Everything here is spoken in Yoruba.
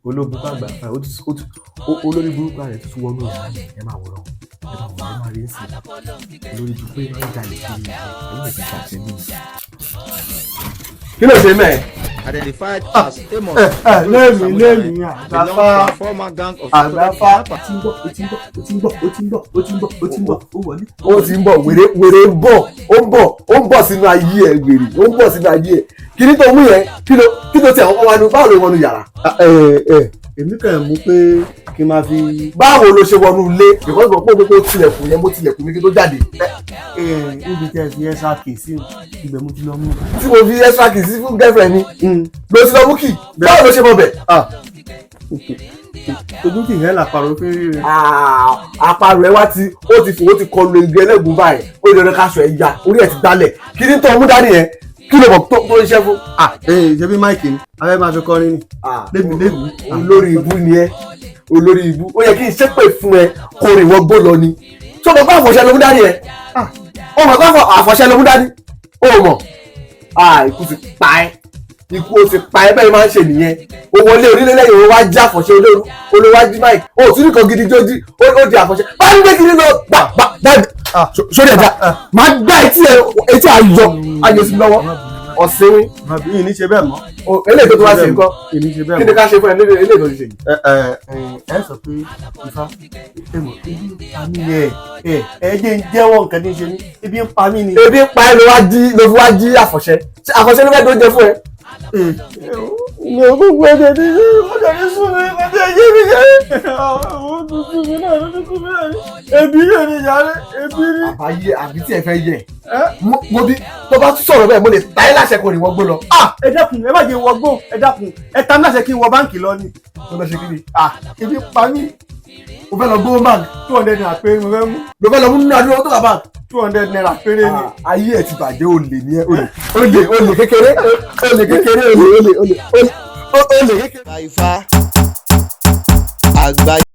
ológun àgbà olórí burúkú rẹ̀ tuntun wọnú ìyá ẹ máa wòran ẹ máa rí sí olórí burúkú ẹ máa ń jalè kiri ẹ̀yìn lè fi ṣàṣẹ ní. kí ló ṣe mẹ́ẹ̀. identified as Amos. lẹ́mìí àgbàfà former gang of àgbàfà ó ti ń bọ̀ ó ti ń bọ̀ wèrè ń bọ̀ ó ń bọ̀ sínú ayé ẹ̀ wèrè ó ń bọ̀ sínú ayé ẹ̀ kí ni tó mú yẹn kí ló ti àwọn ọmọ báwo ló wọnú yàrá. èmi kàn mú pé kí n máa fi. báwo ló ṣe wọnú ilé ìkọ́sọ̀ pé ó tilẹ̀kùn yẹn mo tilẹ̀kùn mi kí tó jáde. níbi tẹ́ ẹ fi extra key sí ibẹ̀ mo ti lọ mú. tí mo fi extra key sí fún girlfriend mi ló ti lọ mú key báwo ló ṣe mọ bẹ̀. ojú ti hẹ́ làpàrọ̀ pé rí rẹ̀. àparò ẹ wá ó ti kọlu igi ẹlẹ́gùn báyìí ó lè rẹ káṣọ ẹ̀ ya orí ẹ̀ ti dálẹ̀ kí ni tó mú dání yẹn kí ló mọ̀ tó ń ṣe fún. ṣe bí máìkì ni abẹ́ máa fi kọrin ni lébùlébù. olórí ibú ni ẹ olórí ibú ó yẹ kí n ṣépè fún ẹ kó rìn wọ́n gbó lọ ni tó mọ̀ pé àfọ̀ṣẹ́ ló mú dání ẹ ó mọ̀ pé àfọ̀ṣẹ́ ló mú dání ó mọ̀ ikú ti pa ẹ́ ikú ó ti pa ẹ́ bẹ́ẹ̀ máa ń ṣe nìyẹn o wọlé onílé lẹ́yìn o wá já àfọ̀ṣẹ́ olówájú máìkì o tún nìkan gidi jójí ó di àfọ̀ṣẹ́ bá ń gbé kiri lọ gbà sórí ẹ̀dá máa gbá etí ayọ̀ sí lọ́wọ́ ọ̀sẹ̀wé. yìí ní ṣe bẹ́ẹ̀ mọ́. eléyìí tó tó wá ṣe nǹkan yìí ní ṣe bẹ́ẹ̀ mọ́. kí ni ká ṣe fún ẹ eléyìí tó ti ṣe yìí. ẹ sọ pé Ifá ẹmọ ebi ń pa mí ni ẹ jẹ́ ń jẹ́wọ́ nǹkan tí ń ṣe mí ebi ń pa mí ni. ebi ń pa ẹ ló fi wá jí àfọ̀ṣẹ́ àfọ̀ṣẹ́ ló fẹ́ tó jẹ fún ẹ. mo gbogbo ẹ̀jẹ̀ tí ọjà ní sùn mi ọjà yé mi jẹ́ àwọn tuntun mi náà ló tún mi náà ní ebi yé mi yàrá ebi ní. àbáyé àbí tí ẹ fẹ́ yẹ mo bí tó bá tún sọ̀rọ̀ bẹ́ẹ̀ mo lè ta ẹ́ láṣẹ kò ní wọ́n gbó lọ. ẹ dákun ẹ má jẹ́ wọ gbó ẹ dákun ẹ ta láṣẹ kí n wọ báǹkì lọ ni. mo lọ ṣe kí ni. ebi pa mí. mo fẹ́ lọ gbówó báǹkì. 200 naira péré mo fẹ́ mú. mo fẹ́ lọ mú nínú àdúrà tó wà báǹkì. 200 naira péré ni. ayé ẹ ti bàjẹ́ olè ní ẹ olè kékeré olè kékeré olè kékeré. Ifá àgbáyé.